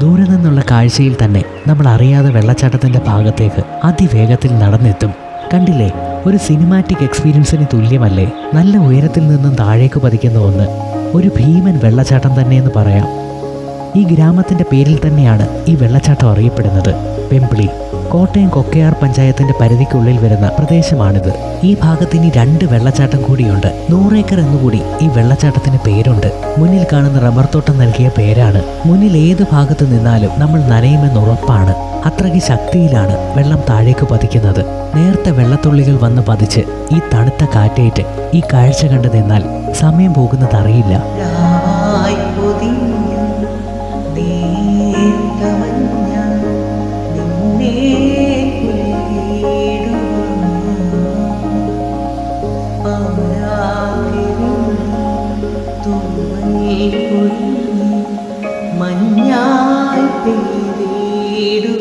ദൂരെ നിന്നുള്ള കാഴ്ചയിൽ തന്നെ നമ്മൾ അറിയാതെ വെള്ളച്ചാട്ടത്തിൻ്റെ ഭാഗത്തേക്ക് അതിവേഗത്തിൽ നടന്നെത്തും. കണ്ടില്ലേ, ഒരു സിനിമാറ്റിക് എക്സ്പീരിയൻസിന് തുല്യമല്ലേ? നല്ല ഉയരത്തിൽ നിന്നും താഴേക്ക് പതിക്കുന്ന ഒന്ന്, ഒരു ഭീമൻ വെള്ളച്ചാട്ടം തന്നെയെന്ന് പറയാം. ഈ ഗ്രാമത്തിൻ്റെ പേരിൽ തന്നെയാണ് ഈ വെള്ളച്ചാട്ടം അറിയപ്പെടുന്നത്. പെമ്പിളി കോട്ടയം കൊക്കയാർ പഞ്ചായത്തിൻ്റെ പരിധിക്കുള്ളിൽ വരുന്ന പ്രദേശമാണിത്. ഈ ഭാഗത്തിന് 2 വെള്ളച്ചാട്ടം കൂടിയുണ്ട്. 100 ഏക്കർ എന്നുകൂടി ഈ വെള്ളച്ചാട്ടത്തിന് പേരുണ്ട്. മുന്നിൽ കാണുന്ന റബ്ബർ തോട്ടം നൽകിയ പേരാണ്. മുന്നിൽ ഏത് ഭാഗത്ത് നിന്നാലും നമ്മൾ നനയുമെന്ന് ഉറപ്പാണ്. അത്രയ്ക്ക് ശക്തിയിലാണ് വെള്ളം താഴേക്ക് പതിക്കുന്നത്. നേർത്ത വെള്ളത്തുള്ളികൾ വന്ന് പതിച്ച് ഈ തണുത്ത കാറ്റേറ്റ് ഈ കാഴ്ച കണ്ടു നിന്നാൽ സമയം പോകുന്നത് അറിയില്ല. മഞ്ഞായി പെയ്തിടും